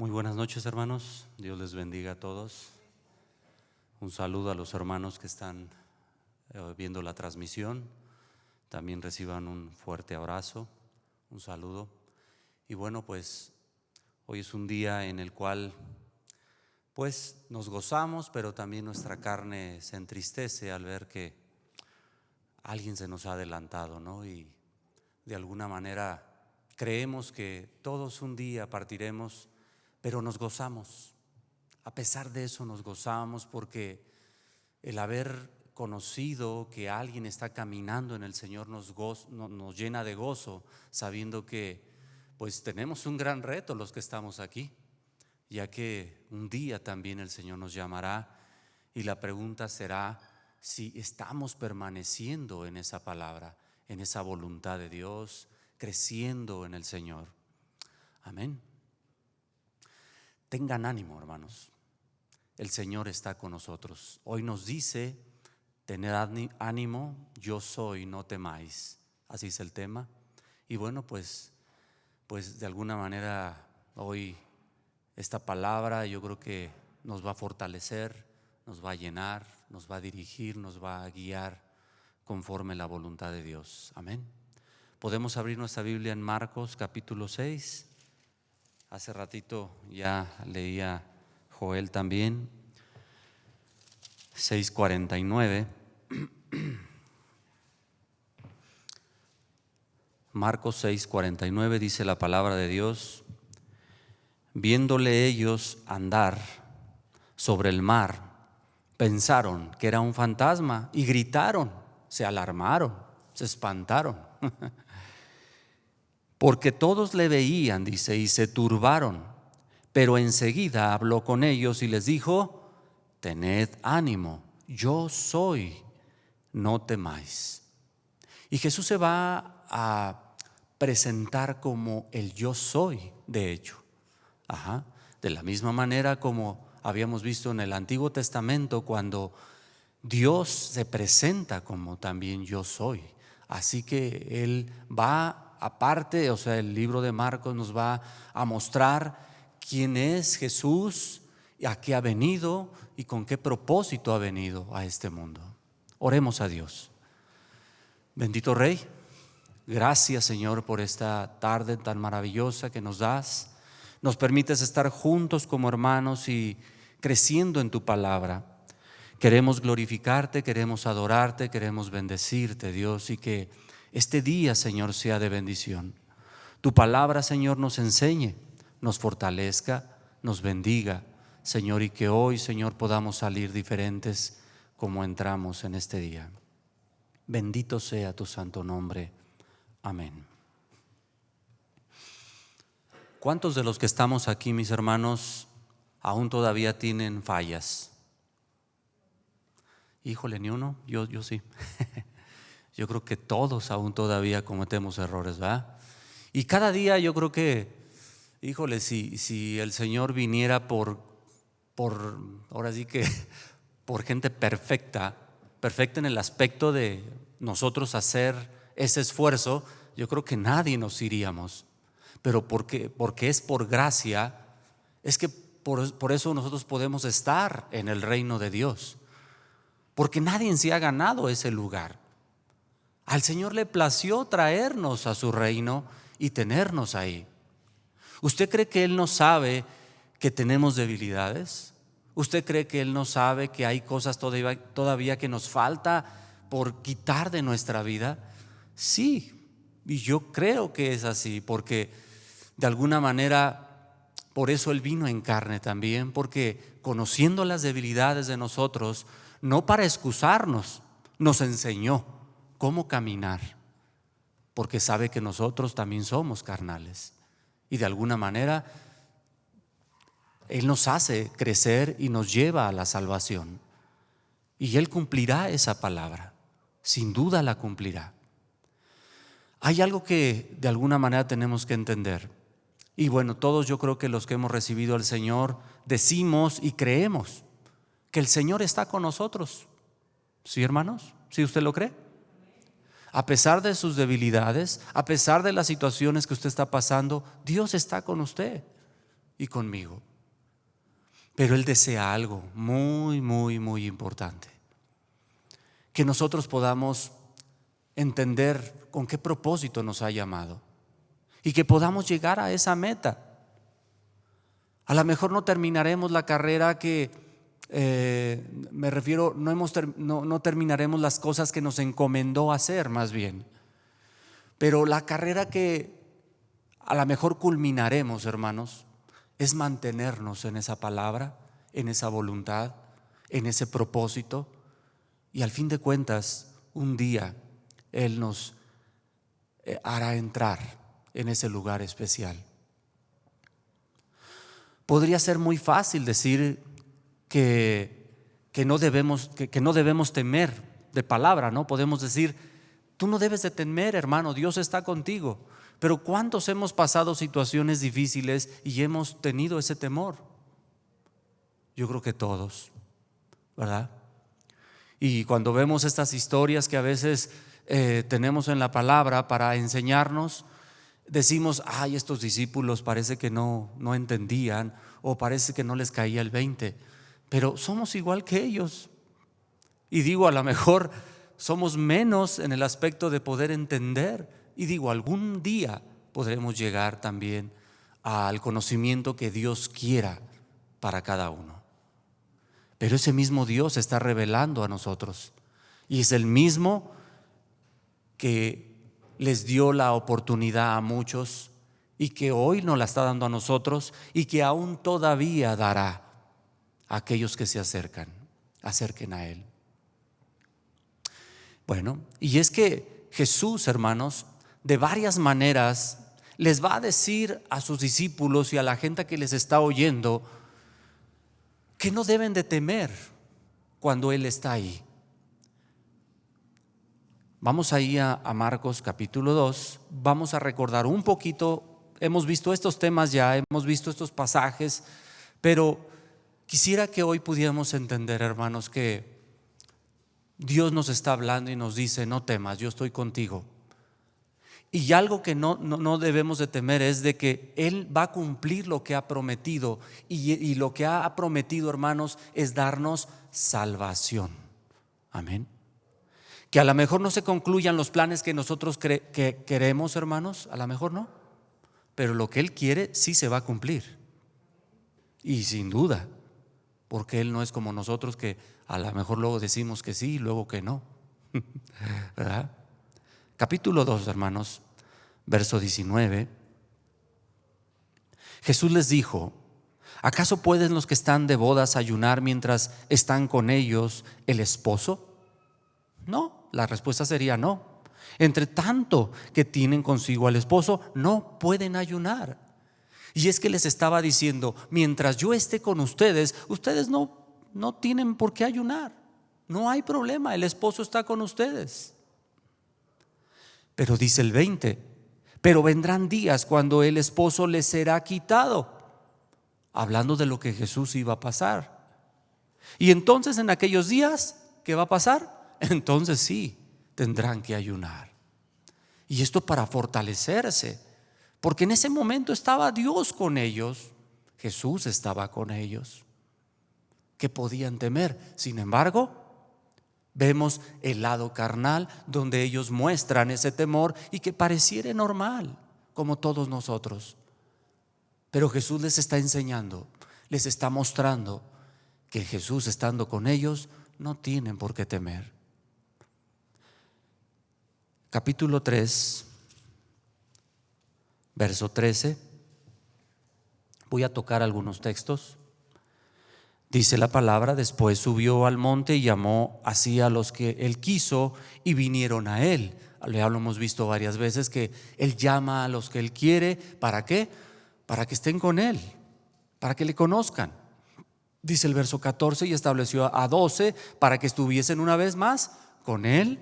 Muy buenas noches, hermanos. Dios les bendiga a todos. Un saludo a los hermanos que están viendo la transmisión. También reciban un fuerte abrazo, un saludo. Y bueno, pues hoy es un día en el cual pues nos gozamos, pero también nuestra carne se entristece al ver que alguien se nos ha adelantado, ¿no? Y de alguna manera creemos que todos un día partiremos, pero nos gozamos. A pesar de eso nos gozamos porque el haber conocido que alguien está caminando en el Señor nos llena de gozo, sabiendo que pues tenemos un gran reto los que estamos aquí, ya que un día también el Señor nos llamará y la pregunta será si estamos permaneciendo en esa palabra, en esa voluntad de Dios, creciendo en el Señor. Amén. Tengan ánimo, hermanos. El Señor está con nosotros. Hoy nos dice: tened ánimo, yo soy, no temáis. Así es el tema. Y bueno, pues de alguna manera hoy esta palabra yo creo que nos va a fortalecer, nos va a llenar, nos va a dirigir, nos va a guiar conforme la voluntad de Dios. Amén. Podemos abrir nuestra Biblia en Marcos capítulo 6. Hace ratito ya leía Joel también. 6:49. Marcos 6:49 dice la palabra de Dios: viéndole ellos andar sobre el mar, pensaron que era un fantasma y gritaron, se alarmaron, se espantaron. Porque todos le veían, dice, y se turbaron. Pero enseguida habló con ellos y les dijo: tened ánimo, yo soy, no temáis. Y Jesús se va a presentar como el yo soy, de hecho. De la misma manera como habíamos visto en el Antiguo Testamento, cuando Dios se presenta como también yo soy. Así que Él va aparte, o sea, el libro de Marcos nos va a mostrar quién es Jesús, a qué ha venido y con qué propósito ha venido a este mundo. Oremos a Dios. Bendito Rey, gracias, Señor, por esta tarde tan maravillosa que nos das. Nos permites estar juntos como hermanos y creciendo en tu palabra. Queremos glorificarte, queremos adorarte, queremos bendecirte, Dios, y que este día, Señor, sea de bendición. Tu palabra, Señor, nos enseñe, nos fortalezca, nos bendiga, Señor, y que hoy, Señor, podamos salir diferentes como entramos en este día. Bendito sea tu santo nombre. Amén. ¿Cuántos de los que estamos aquí, mis hermanos, aún todavía tienen fallas? Híjole, ni uno. Yo sí. Yo creo que todos aún todavía cometemos errores, ¿verdad? Y cada día yo creo que, híjole, si el Señor viniera por ahora sí que por gente perfecta en el aspecto de nosotros hacer ese esfuerzo, yo creo que nadie nos iríamos. Pero porque es por gracia, es que por eso nosotros podemos estar en el reino de Dios. Porque nadie en sí ha ganado ese lugar. Al Señor le plació traernos a su reino y tenernos ahí. ¿Usted cree que Él no sabe que tenemos debilidades? ¿Usted cree que Él no sabe que hay cosas todavía que nos falta por quitar de nuestra vida? Sí, y yo creo que es así, porque de alguna manera por eso Él vino en carne también, porque conociendo las debilidades de nosotros, no para excusarnos, nos enseñó cómo caminar, porque sabe que nosotros también somos carnales y de alguna manera Él nos hace crecer y nos lleva a la salvación, y Él cumplirá esa palabra, sin duda la cumplirá. Hay algo que de alguna manera tenemos que entender, y bueno, todos yo creo que los que hemos recibido al Señor decimos y creemos que el Señor está con nosotros. ¿Sí, hermanos? ¿Sí usted lo cree? A pesar de sus debilidades, a pesar de las situaciones que usted está pasando, Dios está con usted. y conmigo. Pero Él desea algo muy, muy, muy importante: que nosotros podamos entender con qué propósito nos ha llamado y que podamos llegar a esa meta. A lo mejor no terminaremos la carrera que, me refiero, no terminaremos las cosas que nos encomendó hacer, más bien. Pero la carrera que a lo mejor culminaremos, hermanos, es mantenernos en esa palabra, en esa voluntad, en ese propósito. Y al fin de cuentas, un día Él nos hará entrar en ese lugar especial. Podría ser muy fácil decir que no debemos temer de palabra, ¿no? Podemos decir: tú no debes de temer, hermano, Dios está contigo. Pero ¿cuántos hemos pasado situaciones difíciles y hemos tenido ese temor? Yo creo que todos, ¿verdad? Y cuando vemos estas historias que a veces tenemos en la palabra para enseñarnos, decimos: ay, estos discípulos parece que no entendían, o parece que no les caía el 20. Pero somos igual que ellos. Y digo, a lo mejor somos menos en el aspecto de poder entender. Y digo, algún día podremos llegar también al conocimiento que Dios quiera para cada uno. Pero ese mismo Dios se está revelando a nosotros, y es el mismo que les dio la oportunidad a muchos y que hoy nos la está dando a nosotros, y que aún todavía dará a aquellos que se acerquen a Él. Bueno, y es que Jesús, hermanos, de varias maneras les va a decir a sus discípulos y a la gente que les está oyendo que no deben de temer cuando Él está ahí. Vamos ahí a Marcos capítulo 2, vamos a recordar un poquito. Hemos visto estos temas ya, hemos visto estos pasajes, pero quisiera que hoy pudiéramos entender, hermanos, que Dios nos está hablando y nos dice: no temas, yo estoy contigo. Y algo que no debemos de temer es de que Él va a cumplir lo que ha prometido, y lo que ha prometido, hermanos, es darnos salvación. Amén. Que a lo mejor no se concluyan los planes que nosotros que queremos, hermanos, a lo mejor no, pero lo que Él quiere sí se va a cumplir, y sin duda, porque Él no es como nosotros, que a lo mejor luego decimos que sí y luego que no. ¿Verdad? Capítulo 2, hermanos, verso 19. Jesús les dijo: ¿acaso pueden los que están de bodas ayunar mientras están con ellos el esposo? No, la respuesta sería no. Entre tanto que tienen consigo al esposo, no pueden ayunar. Y es que les estaba diciendo: mientras yo esté con ustedes, ustedes no tienen por qué ayunar. No hay problema, el esposo está con ustedes. Pero dice el 20: pero vendrán días cuando el esposo les será quitado, hablando de lo que Jesús iba a pasar. Y entonces en aquellos días, ¿qué va a pasar? Entonces sí, tendrán que ayunar. Y esto para fortalecerse, porque en ese momento estaba Dios con ellos, Jesús estaba con ellos. ¿Qué podían temer? Sin embargo, vemos el lado carnal donde ellos muestran ese temor, y que pareciera normal, como todos nosotros. Pero Jesús les está enseñando, les está mostrando que Jesús, estando con ellos, no tienen por qué temer. Capítulo 3, verso 13. Voy a tocar algunos textos. Dice la palabra: después subió al monte y llamó así a los que Él quiso, y vinieron a Él. Ya lo hemos visto varias veces, que Él llama a los que Él quiere. ¿Para qué? Para que estén con Él, para que le conozcan. Dice el verso 14: y estableció a 12 para que estuviesen una vez más con Él,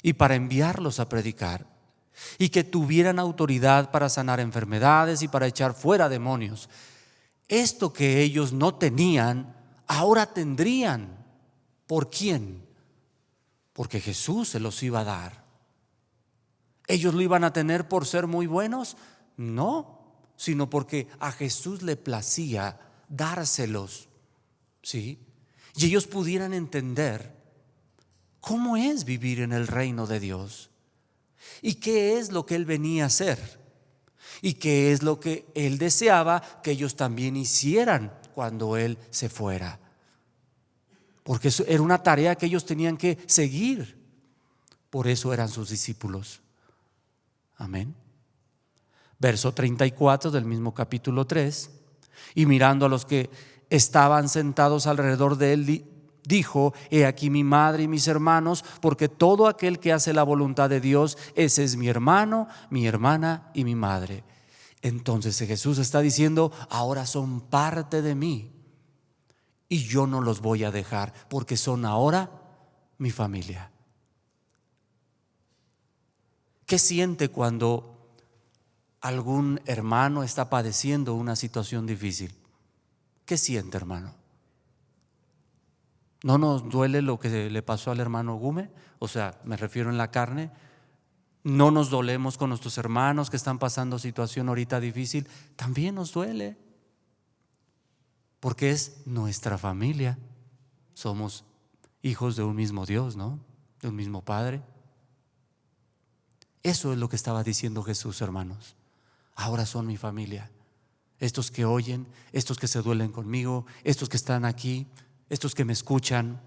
y para enviarlos a predicar, y que tuvieran autoridad para sanar enfermedades y para echar fuera demonios. Esto que ellos no tenían, ahora tendrían. ¿Por quién? Porque Jesús se los iba a dar. ¿Ellos lo iban a tener por ser muy buenos? No, sino porque a Jesús le placía dárselos, ¿sí? Y ellos pudieran entender cómo es vivir en el reino de Dios y qué es lo que Él venía a hacer y qué es lo que Él deseaba que ellos también hicieran cuando Él se fuera. Porque eso era una tarea que ellos tenían que seguir. Por eso eran sus discípulos. Amén. Verso 34 del mismo capítulo 3. Y mirando a los que estaban sentados alrededor de él, dijo: he aquí mi madre y mis hermanos, porque todo aquel que hace la voluntad de Dios, ese es mi hermano, mi hermana y mi madre. Entonces Jesús está diciendo: ahora son parte de mí y yo no los voy a dejar, porque son ahora mi familia. ¿Qué siente cuando algún hermano está padeciendo una situación difícil? ¿Qué siente, hermano? ¿No nos duele lo que le pasó al hermano Gume? O sea, me refiero en la carne. ¿No nos dolemos con nuestros hermanos que están pasando situación ahorita difícil? También nos duele, porque es nuestra familia. Somos hijos de un mismo Dios, ¿no? De un mismo Padre. Eso es lo que estaba diciendo Jesús, hermanos. Ahora son mi familia. Estos que oyen, estos que se duelen conmigo, estos que están aquí, estos que me escuchan.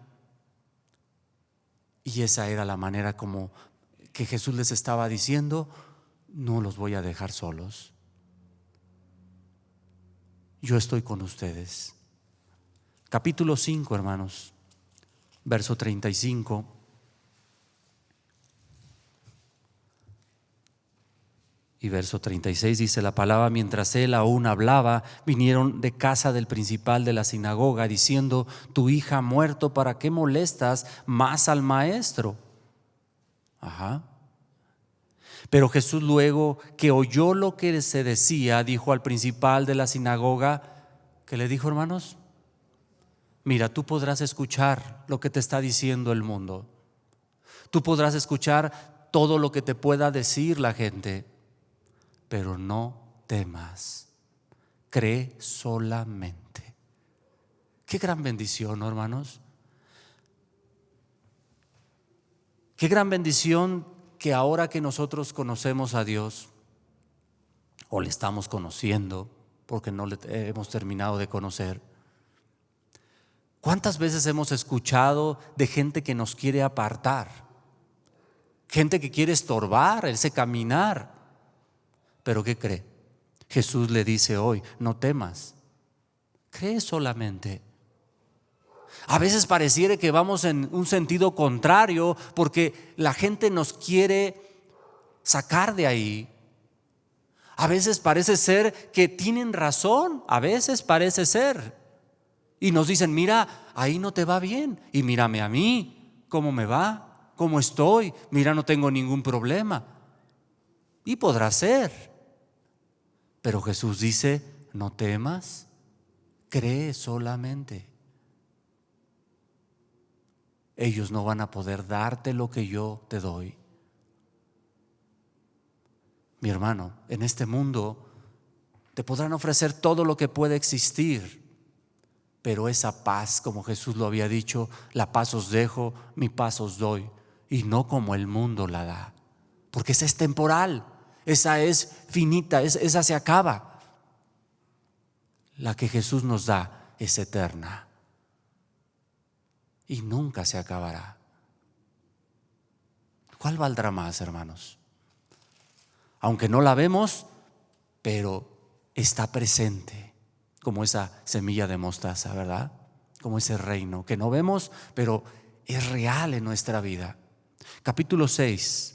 Y esa era la manera como que Jesús les estaba diciendo: no los voy a dejar solos. Yo estoy con ustedes. Capítulo 5, hermanos, verso 35. Y verso 36 dice la palabra: mientras él aún hablaba, vinieron de casa del principal de la sinagoga, diciendo: tu hija ha muerto, ¿para qué molestas más al maestro? Pero Jesús, luego que oyó lo que se decía, dijo al principal de la sinagoga, ¿qué le dijo, hermanos? Mira, tú podrás escuchar lo que te está diciendo el mundo. Tú podrás escuchar todo lo que te pueda decir la gente, pero no temas, cree solamente. Qué gran bendición, ¿no, hermanos? Qué gran bendición que ahora que nosotros conocemos a Dios, o le estamos conociendo, porque no le hemos terminado de conocer, ¿cuántas veces hemos escuchado de gente que nos quiere apartar? Gente que quiere estorbar ese caminar. Pero ¿qué cree? Jesús le dice hoy: no temas, cree solamente. A veces pareciera que vamos en un sentido contrario, porque la gente nos quiere sacar de ahí. A veces parece ser que tienen razón, a veces parece ser. Y nos dicen: mira, ahí no te va bien, y mírame a mí, cómo me va, cómo estoy, mira, no tengo ningún problema. Y podrá ser. Pero Jesús dice: no temas, cree solamente. Ellos no van a poder darte lo que yo te doy. Mi hermano, en este mundo te podrán ofrecer todo lo que puede existir, pero esa paz, como Jesús lo había dicho: la paz os dejo, mi paz os doy, y no como el mundo la da, porque esa es temporal, esa es finita, esa se acaba. La que Jesús nos da es eterna y nunca se acabará. ¿Cuál valdrá más, hermanos? Aunque no la vemos, pero está presente, como esa semilla de mostaza, ¿verdad? Como ese reino que no vemos, pero es real en nuestra vida. Capítulo 6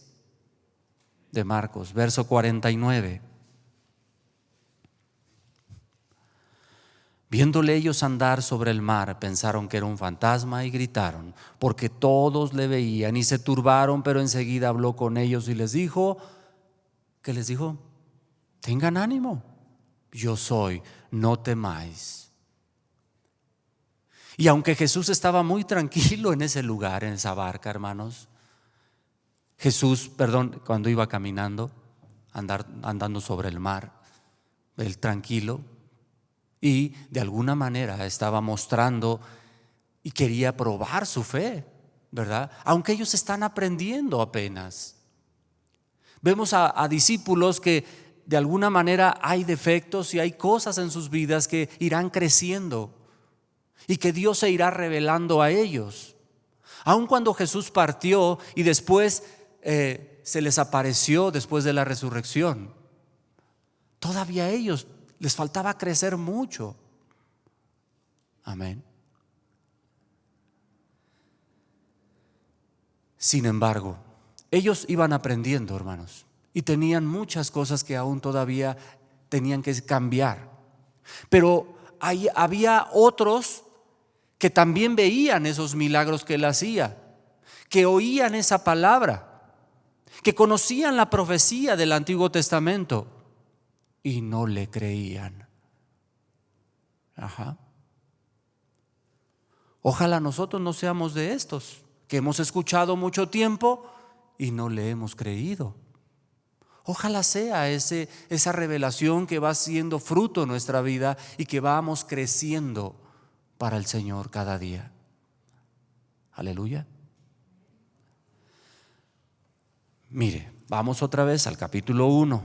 de Marcos, verso 49. Viéndole ellos andar sobre el mar, pensaron que era un fantasma y gritaron, porque todos le veían, y se turbaron. Pero enseguida habló con ellos y les dijo, ¿qué les dijo? Tengan ánimo, yo soy, no temáis. Y aunque Jesús estaba muy tranquilo en ese lugar, en esa barca, hermanos, cuando iba caminando, andando sobre el mar, él tranquilo, y de alguna manera estaba mostrando y quería probar su fe, ¿verdad? Aunque ellos están aprendiendo apenas. Vemos a discípulos que de alguna manera hay defectos y hay cosas en sus vidas que irán creciendo y que Dios se irá revelando a ellos. Aun cuando Jesús partió y después se les apareció después de la resurrección, todavía a ellos les faltaba crecer mucho. Amén. Sin embargo, ellos iban aprendiendo, hermanos, y tenían muchas cosas que aún todavía tenían que cambiar. Pero había otros que también veían esos milagros que él hacía, que oían esa palabra, que conocían la profecía del Antiguo Testamento y no le creían. Ojalá nosotros no seamos de estos que hemos escuchado mucho tiempo y no le hemos creído. Ojalá sea esa revelación que va siendo fruto en nuestra vida y que vamos creciendo para el Señor cada día. Aleluya. Mire, vamos otra vez al capítulo 1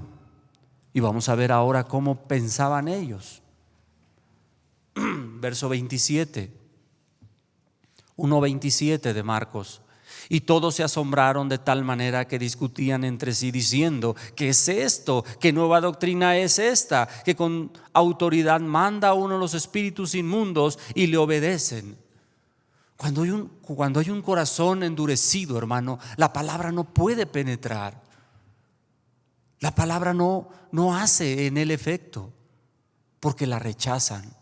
y vamos a ver ahora cómo pensaban ellos. Verso 27, 1:27 de Marcos. Y todos se asombraron de tal manera que discutían entre sí diciendo: ¿qué es esto? ¿Qué nueva doctrina es esta? Que con autoridad manda a uno los espíritus inmundos y le obedecen. Cuando hay un corazón endurecido, hermano, la palabra no puede penetrar. La palabra no hace en él efecto, porque la rechazan,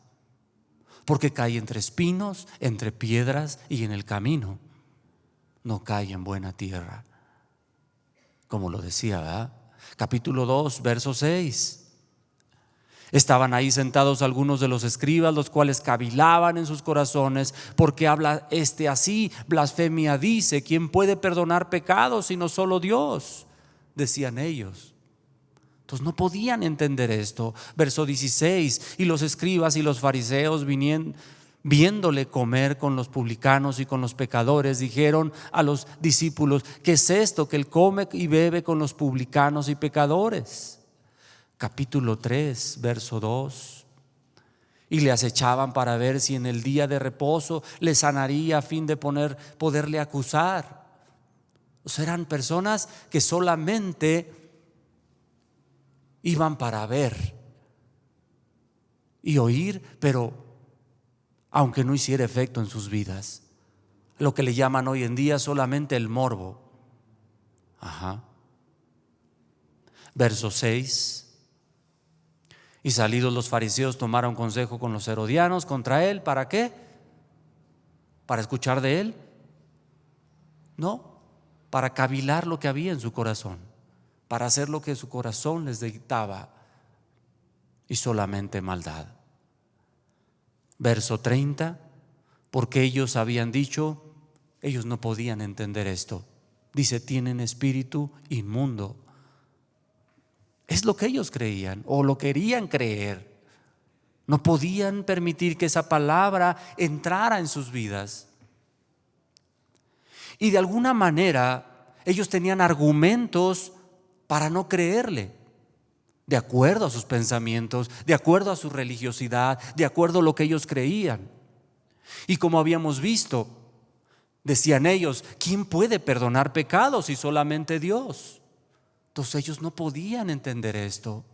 porque cae entre espinos, entre piedras y en el camino. No cae en buena tierra, como lo decía, ¿verdad? Capítulo 2, verso 6. Estaban ahí sentados algunos de los escribas, los cuales cavilaban en sus corazones: ¿por qué habla este así? Blasfemia dice. ¿Quién puede perdonar pecados sino solo Dios?, decían ellos. Entonces no podían entender esto. Verso 16. Y los escribas y los fariseos, viéndole comer con los publicanos y con los pecadores, dijeron a los discípulos: ¿qué es esto que él come y bebe con los publicanos y pecadores? Capítulo 3, verso 2. Y le acechaban para ver si en el día de reposo le sanaría, a fin de poderle acusar. O sea, eran personas que solamente iban para ver y oír, pero aunque no hiciera efecto en sus vidas, lo que le llaman hoy en día solamente el morbo. Verso 6. Y salidos los fariseos tomaron consejo con los herodianos contra él. ¿Para qué? ¿Para escuchar de él? No, para cavilar lo que había en su corazón, para hacer lo que su corazón les dictaba, y solamente maldad. Verso 30. Porque ellos habían dicho, ellos no podían entender esto. Dice: tienen espíritu inmundo. Es lo que ellos creían o lo querían creer. No podían permitir que esa palabra entrara en sus vidas. Y de alguna manera ellos tenían argumentos para no creerle, de acuerdo a sus pensamientos, de acuerdo a su religiosidad, de acuerdo a lo que ellos creían. Y como habíamos visto, decían ellos: ¿quién puede perdonar pecados si solamente Dios? Entonces ellos no podían entender esto.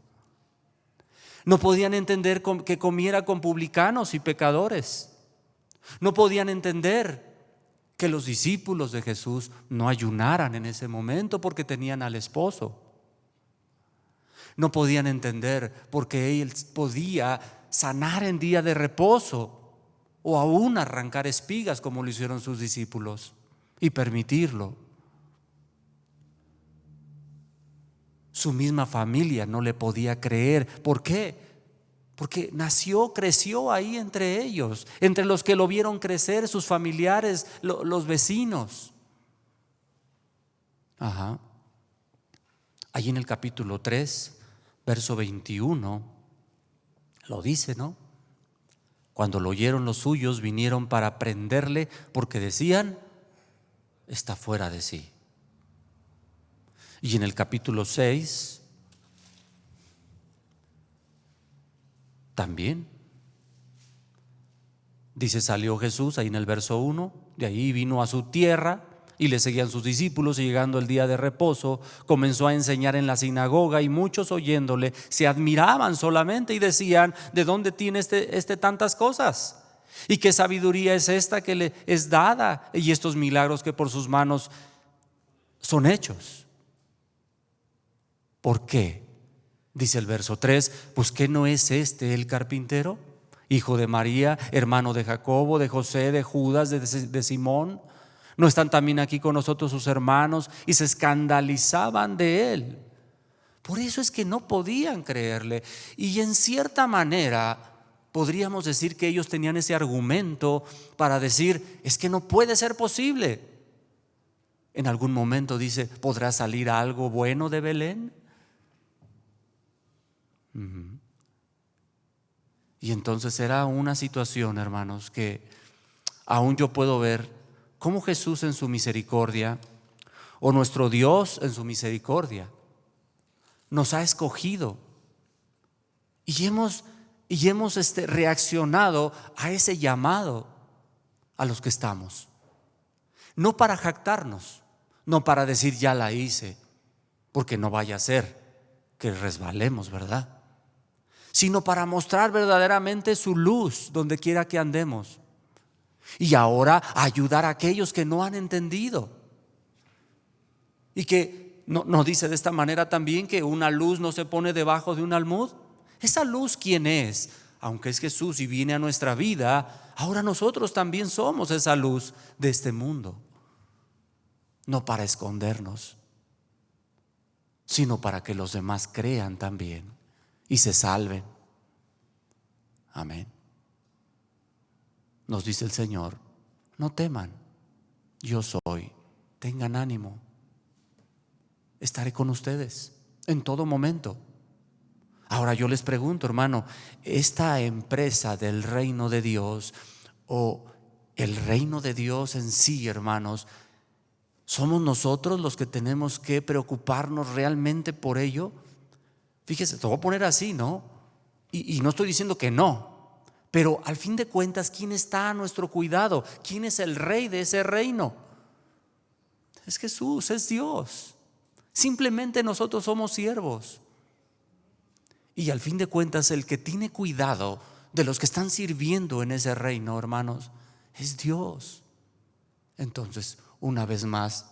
No podían entender que comiera con publicanos y pecadores. No podían entender que los discípulos de Jesús no ayunaran en ese momento porque tenían al esposo. No podían entender porque él podía sanar en día de reposo o aún arrancar espigas como lo hicieron sus discípulos y permitirlo. Su misma familia no le podía creer. ¿Por qué? Porque creció ahí entre ellos, entre los que lo vieron crecer, sus familiares, los vecinos. Ahí en el capítulo 3, verso 21, Lo dice, ¿no? Cuando lo oyeron los suyos, vinieron para prenderle porque decían, está fuera de sí. Y en el capítulo 6 también dice, salió Jesús, ahí en el verso 1, de ahí vino a su tierra y le seguían sus discípulos, y llegando el día de reposo comenzó a enseñar en la sinagoga, y muchos oyéndole se admiraban solamente y decían, ¿de dónde tiene este tantas cosas? ¿Y qué sabiduría es esta que le es dada? Y estos milagros que por sus manos son hechos. ¿Por qué? Dice el verso 3, pues ¿qué no es este el carpintero? Hijo de María, hermano de Jacobo, de José, de Judas, de Simón. ¿No están también aquí con nosotros sus hermanos? Y se escandalizaban de él. Por eso es que no podían creerle. Y en cierta manera podríamos decir que ellos tenían ese argumento para decir, es que no puede ser posible. En algún momento dice, ¿podrá salir algo bueno de Belén? Y entonces era una situación, hermanos, que aún yo puedo ver cómo Jesús en su misericordia, o nuestro Dios en su misericordia, nos ha escogido y hemos reaccionado a ese llamado a los que estamos. No para jactarnos, no para decir ya la hice, porque no vaya a ser que resbalemos, ¿verdad? Sino para mostrar verdaderamente su luz donde quiera que andemos. Y ahora ayudar a aquellos que no han entendido. Y que no dice de esta manera también que una luz no se pone debajo de un almud. Esa luz, ¿quién es? Aunque es Jesús y viene a nuestra vida, ahora nosotros también somos esa luz de este mundo. No para escondernos, sino para que los demás crean también y se salven. Amén. Nos dice el Señor, no teman, yo soy, tengan ánimo, estaré con ustedes en todo momento. Ahora yo les pregunto, hermano, esta empresa del reino de Dios, o el reino de Dios en sí, hermanos, ¿somos nosotros los que tenemos que preocuparnos realmente por ello? Fíjese, te voy a poner así, ¿no? Y no estoy diciendo que no, pero al fin de cuentas, ¿quién está a nuestro cuidado? ¿Quién es el rey de ese reino? Es Jesús, es Dios. Simplemente nosotros somos siervos. Y al fin de cuentas, el que tiene cuidado de los que están sirviendo en ese reino, hermanos, es Dios. Entonces, una vez más,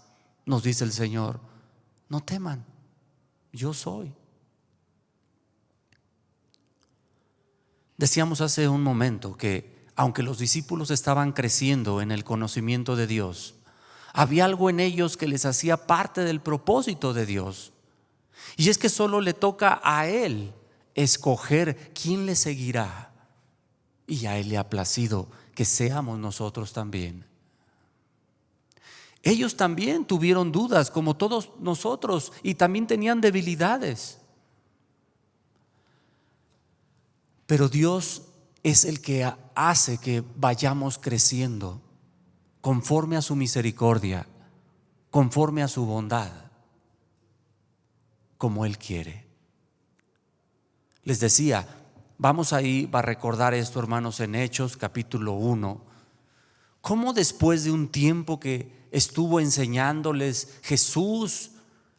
nos dice el Señor, no teman, yo soy. Decíamos hace un momento que aunque los discípulos estaban creciendo en el conocimiento de Dios, había algo en ellos que les hacía parte del propósito de Dios. Y es que solo le toca a Él escoger quién le seguirá. Y a Él le ha placido que seamos nosotros también. Ellos también tuvieron dudas como todos nosotros y también tenían debilidades. Pero Dios es el que hace que vayamos creciendo conforme a su misericordia, conforme a su bondad, como Él quiere. Les decía, vamos ahí a recordar esto, hermanos, en Hechos capítulo 1, cómo después de un tiempo que estuvo enseñándoles Jesús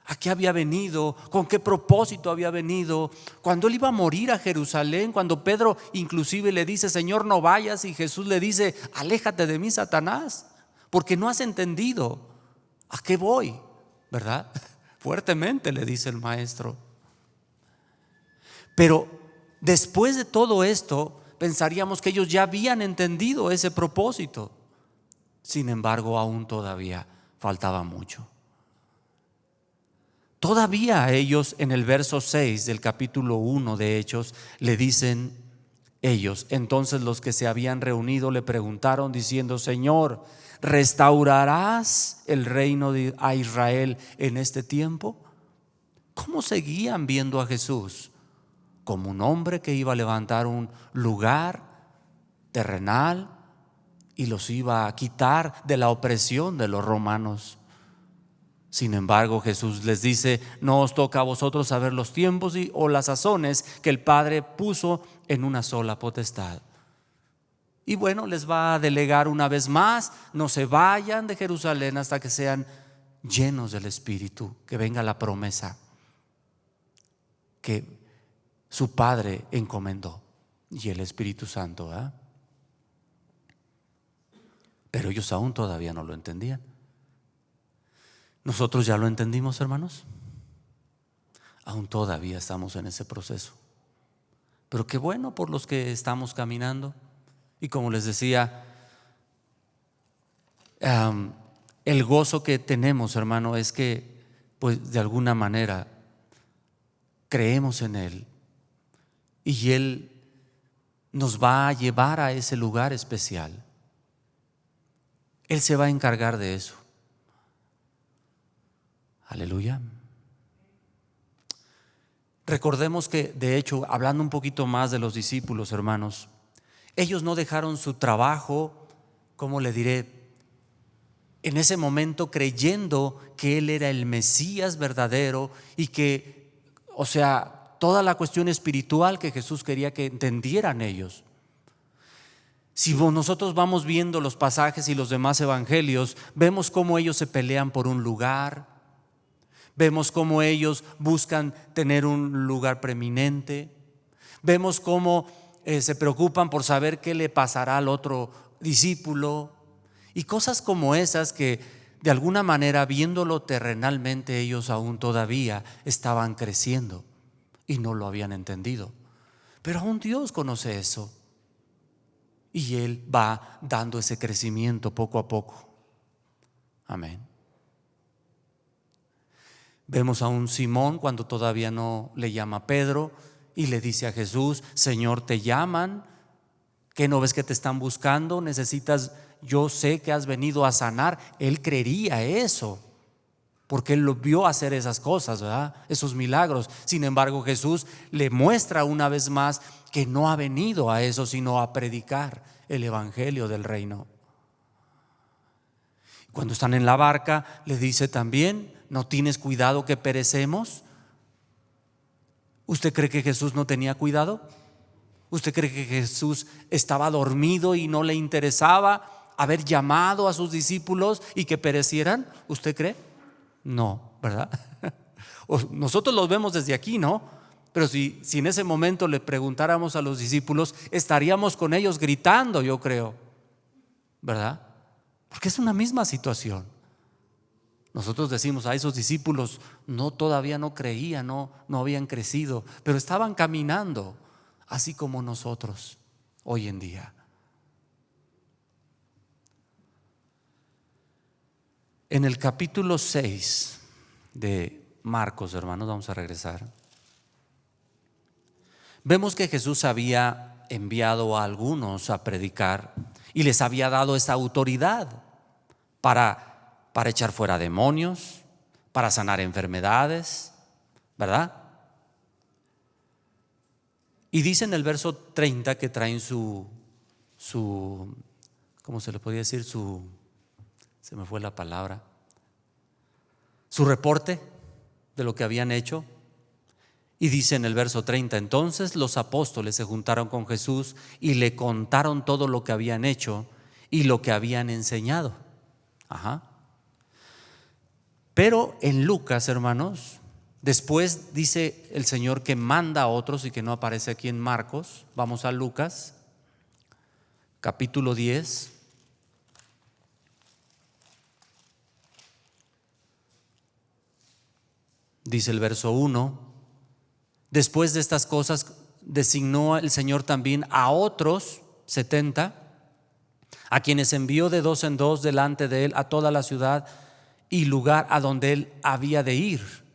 a qué había venido, con qué propósito había venido, cuando Él iba a morir a Jerusalén, cuando Pedro inclusive le dice, Señor, no vayas, y Jesús le dice, aléjate de mí, Satanás, porque no has entendido a qué voy, ¿verdad? Fuertemente le dice el maestro. Pero después de todo esto, pensaríamos que ellos ya habían entendido ese propósito. Sin embargo, aún todavía faltaba mucho. Todavía ellos, en el verso 6 del capítulo 1 de Hechos, le dicen ellos, entonces los que se habían reunido le preguntaron diciendo, Señor, ¿restaurarás el reino a Israel en este tiempo? ¿Cómo seguían viendo a Jesús? como un hombre que iba a levantar un lugar terrenal y los iba a quitar de la opresión de los romanos. Sin embargo, Jesús les dice: no os toca a vosotros saber los tiempos o las sazones que el Padre puso en una sola potestad. Y bueno, les va a delegar una vez más: no se vayan de Jerusalén hasta que sean llenos del Espíritu, que venga la promesa que su Padre encomendó, y el Espíritu Santo, ¿eh? Pero ellos aún todavía no lo entendían. ¿Nosotros ya lo entendimos, hermanos? Aún todavía estamos en ese proceso. Pero qué bueno por los que estamos caminando. Y como les decía, el gozo que tenemos, hermano, es que pues de alguna manera creemos en Él y Él nos va a llevar a ese lugar especial. Él se va a encargar de eso. Aleluya. Recordemos que, de hecho, hablando un poquito más de los discípulos, hermanos, ellos no dejaron su trabajo, ¿cómo le diré?, en ese momento, creyendo que Él era el Mesías verdadero y que, o sea, toda la cuestión espiritual que Jesús quería que entendieran ellos. Si nosotros vamos viendo los pasajes y los demás evangelios, vemos cómo ellos se pelean por un lugar. Vemos cómo ellos buscan tener un lugar preeminente. Vemos cómo se preocupan por saber qué le pasará al otro discípulo. Y cosas como esas que de alguna manera, viéndolo terrenalmente, ellos aún todavía estaban creciendo y no lo habían entendido. Pero aún Dios conoce eso. Y Él va dando ese crecimiento poco a poco. Amén. Vemos a un Simón cuando todavía no le llama Pedro y le dice a Jesús: Señor, te llaman, ¿qué no ves que te están buscando? Necesitas, yo sé que has venido a sanar. Él creería eso porque él lo vio hacer esas cosas, ¿verdad? Esos milagros. Sin embargo, Jesús le muestra una vez más que no ha venido a eso, sino a predicar el evangelio del reino. Cuando están en la barca, le dice también: ¿no tienes cuidado que perecemos? ¿Usted cree que Jesús no tenía cuidado? ¿Usted cree que Jesús estaba dormido y no le interesaba haber llamado a sus discípulos y que perecieran? ¿Usted cree? No, ¿verdad? Nosotros los vemos desde aquí, ¿no? Pero si en ese momento le preguntáramos a los discípulos, estaríamos con ellos gritando, yo creo, ¿verdad? Porque es una misma situación. Nosotros decimos: a esos discípulos todavía no creían, no habían crecido, pero estaban caminando así como nosotros hoy en día. En el capítulo 6 de Marcos, hermanos, vamos a regresar. Vemos que Jesús había enviado a algunos a predicar y les había dado esa autoridad para echar fuera demonios, para sanar enfermedades, ¿verdad? Y dice en el verso 30 que traen su ¿cómo se le podía decir? Se me fue la palabra. Su reporte de lo que habían hecho. Y dice en el verso 30: entonces los apóstoles se juntaron con Jesús y le contaron todo lo que habían hecho y lo que habían enseñado. Ajá. Pero en Lucas, hermanos, después dice el Señor que manda a otros y que no aparece aquí en Marcos. Vamos a Lucas, capítulo 10. Dice el verso 1: después de estas cosas designó el Señor también a otros 70, a quienes envió de dos en dos delante de él a toda la ciudad y lugar a donde él había de ir.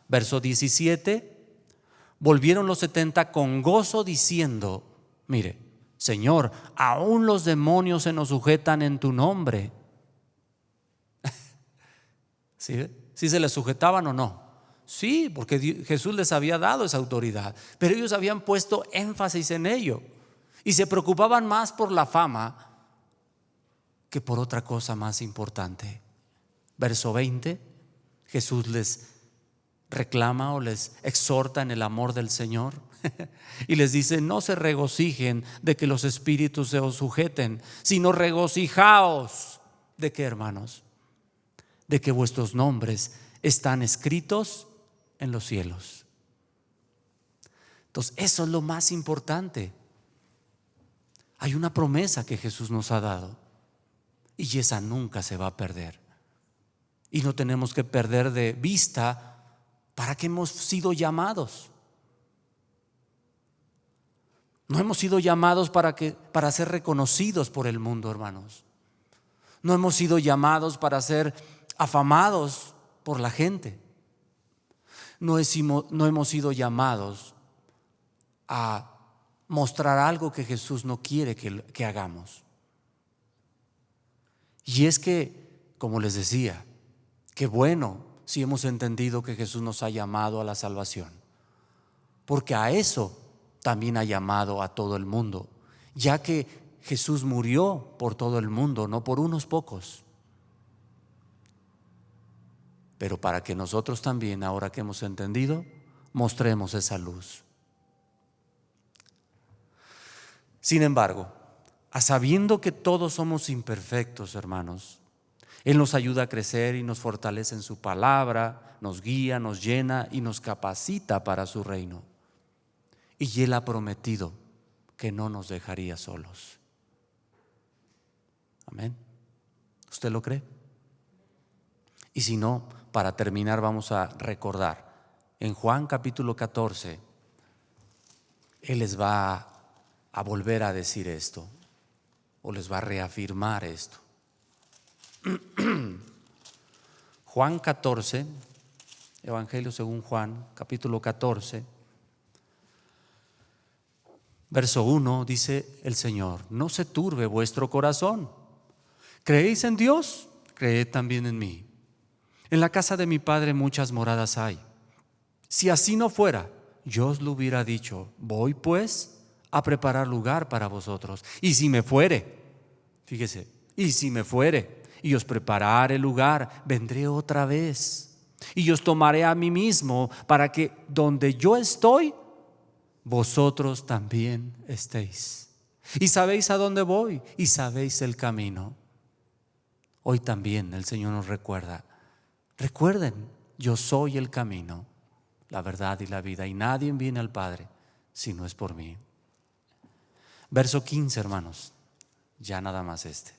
Verso 17: volvieron los 70 con gozo diciendo: mire, Señor, aún los demonios se nos sujetan en tu nombre. ¿Sí se les sujetaban o no? Sí, porque Jesús les había dado esa autoridad, pero ellos habían puesto énfasis en ello y se preocupaban más por la fama que por otra cosa más importante. Verso 20, Jesús les reclama o les exhorta en el amor del Señor y les dice: no se regocijen de que los espíritus se os sujeten, sino regocijaos. ¿De qué, hermanos? De que vuestros nombres están escritos en los cielos. Entonces, eso es lo más importante. Hay una promesa que Jesús nos ha dado y esa nunca se va a perder. Y no tenemos que perder de vista para qué hemos sido llamados. No hemos sido llamados para ser reconocidos por el mundo, hermanos. No hemos sido llamados para ser afamados por la gente. No hemos sido llamados a mostrar algo que Jesús no quiere que hagamos. Y es que, como les decía, qué bueno si hemos entendido que Jesús nos ha llamado a la salvación, porque a eso también ha llamado a todo el mundo, ya que Jesús murió por todo el mundo, no por unos pocos. Pero para que nosotros también, ahora que hemos entendido, mostremos esa luz. Sin embargo, sabiendo que todos somos imperfectos, hermanos, Él nos ayuda a crecer y nos fortalece en su palabra, nos guía, nos llena y nos capacita para su reino. Y Él ha prometido que no nos dejaría solos. Amén. ¿Usted lo cree? Y si no, para terminar vamos a recordar. En Juan capítulo 14, Él les va a volver a decir esto, o les va a reafirmar esto. Juan 14, Evangelio según Juan, capítulo 14, verso 1, dice el Señor: no se turbe vuestro corazón. ¿Creéis en Dios? Creed también en mí. En la casa de mi Padre muchas moradas hay. Si así no fuera, yo os lo hubiera dicho. Voy pues a preparar lugar para vosotros. Y si me fuere, fíjese, y si me fuere y os preparare lugar, vendré otra vez y os tomaré a mí mismo, para que donde yo estoy, vosotros también estéis. Y sabéis a dónde voy y sabéis el camino. Hoy también el Señor nos recuerda: recuerden, yo soy el camino, la verdad y la vida, y nadie viene al Padre si no es por mí. Verso 15, hermanos, ya nada más este.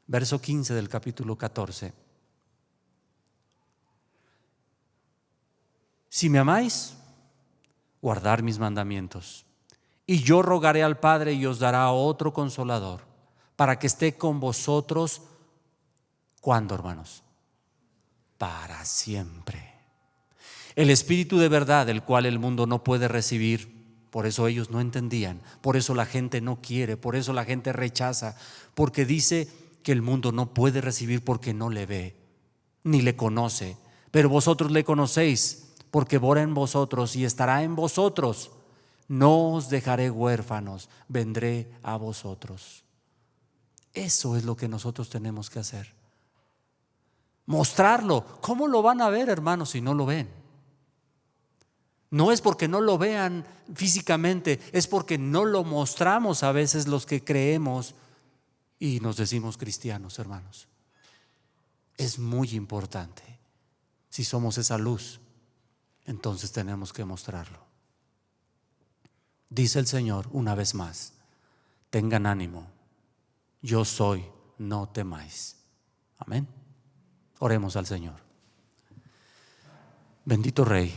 Verso 15 del capítulo 14. Si me amáis, guardad mis mandamientos, y yo rogaré al Padre y os dará otro consolador, para que esté con vosotros. ¿Cuándo, hermanos? Para siempre. El Espíritu de verdad, el cual el mundo no puede recibir. Por eso ellos no entendían, por eso la gente no quiere, por eso la gente rechaza, porque dice que el mundo no puede recibir porque no le ve, ni le conoce. Pero vosotros le conocéis, porque mora en vosotros y estará en vosotros. No os dejaré huérfanos, vendré a vosotros. Eso es lo que nosotros tenemos que hacer. Mostrarlo. ¿Cómo lo van a ver, hermanos, si no lo ven? No es porque no lo vean físicamente, es porque no lo mostramos a veces los que creemos y nos decimos cristianos, hermanos. Es muy importante. Si somos esa luz, entonces tenemos que mostrarlo. Dice el Señor una vez más: tengan ánimo, yo soy, no temáis. Amén. Oremos al Señor. Bendito Rey,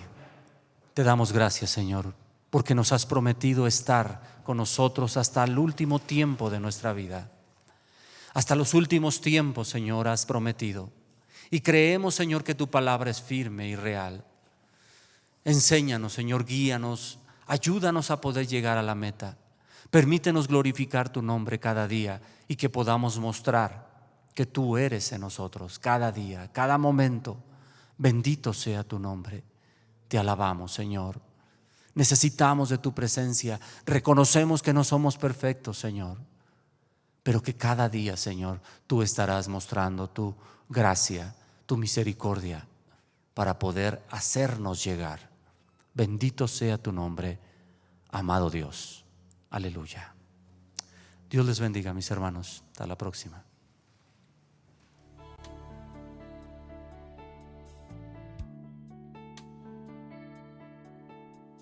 te damos gracias, Señor, porque nos has prometido estar con nosotros hasta el último tiempo de nuestra vida. Hasta los últimos tiempos, Señor, has prometido. Y creemos, Señor, que tu palabra es firme y real. Enséñanos, Señor, guíanos, ayúdanos a poder llegar a la meta. Permítenos glorificar tu nombre cada día y que podamos mostrar que tú eres en nosotros cada día, cada momento. Bendito sea tu nombre. Te alabamos, Señor. Necesitamos de tu presencia. Reconocemos que no somos perfectos, Señor, pero que cada día, Señor, tú estarás mostrando tu gracia, tu misericordia, para poder hacernos llegar. Bendito sea tu nombre, amado Dios. Aleluya. Dios les bendiga, mis hermanos. Hasta la próxima.